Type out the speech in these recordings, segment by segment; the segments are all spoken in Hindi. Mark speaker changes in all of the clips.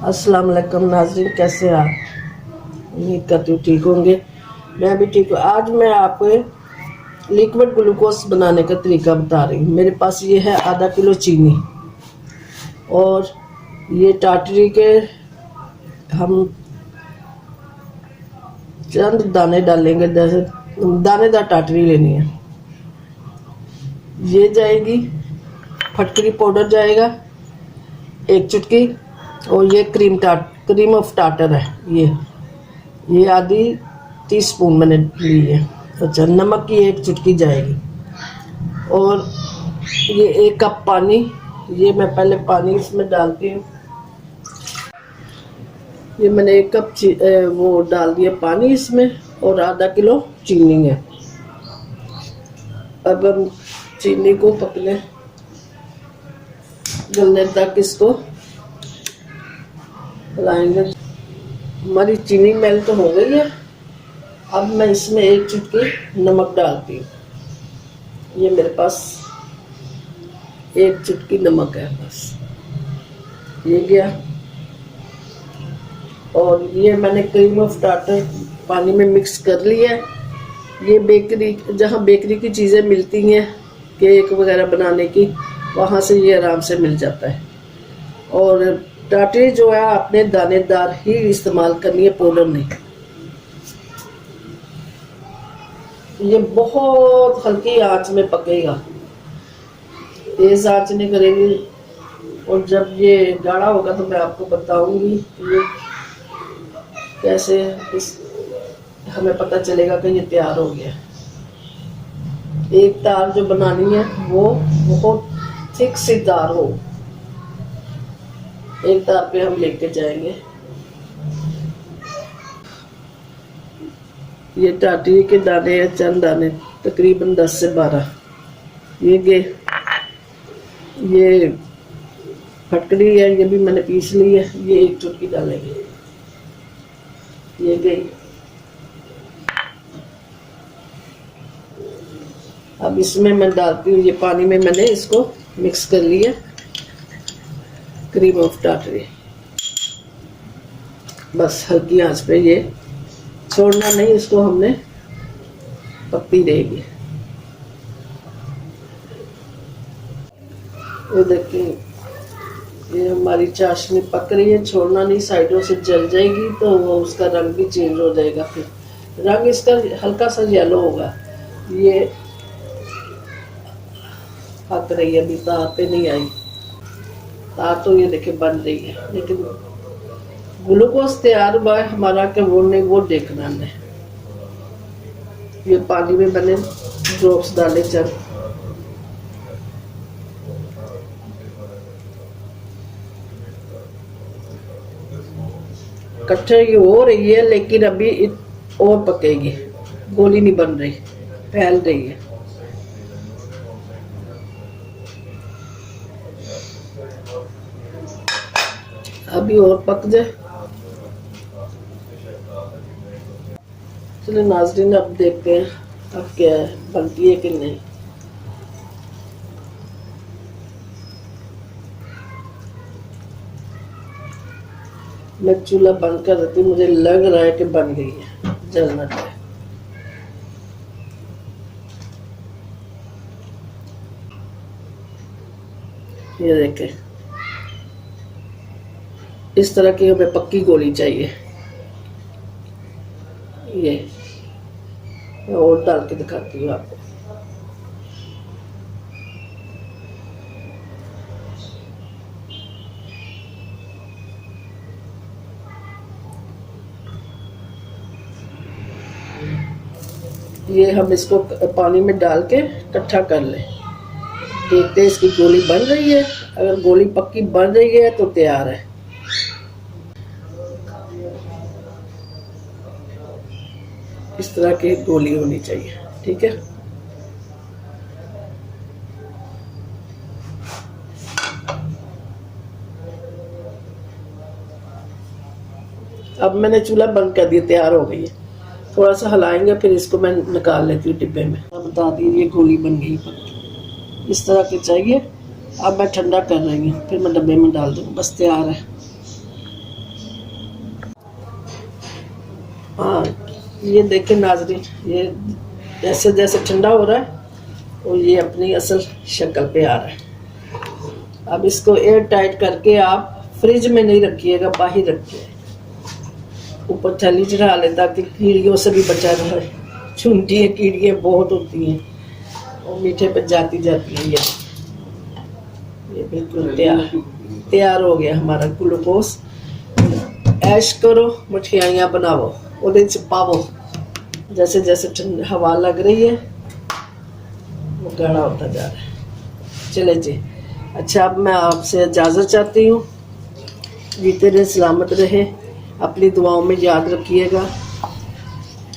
Speaker 1: अस्सलाम वालेकुम नाज़रीन, कैसे आप? उम्मीद करती हूँ ठीक होंगे। मैं भी ठीक हूँ। आज मैं आपको लिक्विड ग्लूकोज बनाने का तरीका बता रही हूँ। मेरे पास ये है आधा किलो चीनी और ये टाटरी के हम चंद दाने डालेंगे। जैसे दानेदार टाटरी लेनी है। ये जाएगी, फटकरी पाउडर जाएगा 1 चुटकी, और ये क्रीम ऑफ टाटर है। ये आधी टीस्पून मैंने ली है। अच्छा, नमक की 1 चुटकी जाएगी और ये 1 कप पानी। ये मैं पहले पानी इसमें डालती हूँ। ये मैंने 1 कप वो डाल दिया पानी इसमें, और आधा किलो चीनी है। अब हम चीनी को पकने गलने तक इसको हिलाएंगे। हमारी चीनी मेल्ट हो गई है। अब मैं इसमें 1 चुटकी नमक डालती हूँ। ये मेरे पास 1 चुटकी नमक है, बस ये गया। और ये मैंने क्रीम ऑफ टाटर पानी में मिक्स कर लिया है। ये बेकरी, जहाँ बेकरी की चीज़ें मिलती हैं केक वगैरह बनाने की, वहाँ से ये आराम से मिल जाता है। और टाटरी जो है आपने दानेदार ही इस्तेमाल करनी है, पाउडर नहीं। ये बहुत हल्की आंच में पकेगा, तेज आंच नहीं करेंगी। और जब ये गाढ़ा होगा तो मैं आपको बताऊंगी ये कैसे हमें पता चलेगा कि ये तैयार हो गया। एक तार जो बनानी है वो बहुत थिक सी तार हो। एक तार पे हम लेके जाएंगे। ये टाटरी के दाने हैं, चंद दाने, तकरीबन 10 से 12। ये फटकरी है, ये भी मैंने पीस ली है। ये 1 चुटकी डालेंगे। ये गई। अब इसमें मैं डालती हूँ, ये पानी में मैंने इसको मिक्स कर लिया क्रीम ऑफ टाटरी। बस हल्की आंच पे ये छोड़ना नहीं, इसको हमने पकती रहेगी। ये देखिए, ये हमारी चाशनी पक रही है। छोड़ना नहीं, साइडों से जल जाएगी तो वो उसका रंग भी चेंज हो जाएगा। फिर रंग इसका हल्का सा येलो होगा। ये पक रही है, अभी तार पे नहीं आई। तार तो ये देखिए बन रही है, लेकिन ग्लूकोज तैयार हुआ है हमारा कि वो नहीं, वो देखना है। ये पानी में मैंने ड्रॉप्स डाले चल। कच्चे ये हो रही है, लेकिन अभी और पकेगी। गोली नहीं बन रही, फैल रही है। अभी और पक जाए। चलो नाज़रीन, अब देखते हैं अब क्या है, बनती है कि नहीं। मैं चूल्हा बंद कर देती हूँ। मुझे लग रहा है कि बन गई है, जलना चाहिए। ये देखें, इस तरह की हमें पक्की गोली चाहिए। ये मैं और डाल के दिखाती हूँ आपको। ये हम इसको पानी में डाल के इकट्ठा कर लें। देखते हैं इसकी गोली बन रही है। अगर गोली पक्की बन रही है तो तैयार है। इस तरह की गोली होनी चाहिए, ठीक है। अब मैंने चूल्हा बंद कर दिया, तैयार हो गई है। थोड़ा सा हिलाएंगे, फिर इसको मैं निकाल लेती हूँ डिब्बे में। अब बता दीजिए गोली बन गई पक्की। इस तरह की चाहिए। अब मैं ठंडा कर रही हूँ, फिर मैं डब्बे में डाल दूँ। बस तैयार है। हाँ, ये देखिए नाजरीन, ये जैसे जैसे ठंडा हो रहा है और ये अपनी असल शक्ल पे आ रहा है। अब इसको एयर टाइट करके आप फ्रिज में नहीं रखिएगा, बाहर रखिए, ऊपर थैली चढ़ा ले ताकि कीड़ियों से भी बचा रहे। चुनटियाँ कीड़ियाँ बहुत होती हैं और मीठे पे जाती जाती हैं। ये बिल्कुल तैयार हो गया हमारा ग्लूकोज। ऐश करो, मठियाइयाँ बनाओ, ਉਹਦੇ ਚ पावो, जैसे जैसे हवा लग रही है वो गाढ़ा होता जा रहा है। चले जी, अच्छा अब मैं आपसे इजाज़त चाहती हूँ। जीते रहे, सलामत रहे, अपनी दुआओं में याद रखिएगा।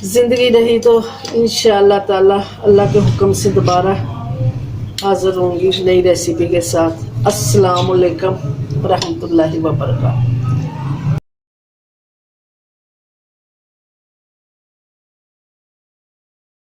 Speaker 1: ज़िंदगी रही तो इंशाअल्लाह ताला अल्लाह के हुक्म से दोबारा हाज़िर होंगी नई रेसिपी के साथ। अस्सलाम वालेकुम रहमतुल्लाहि व बरकातहू।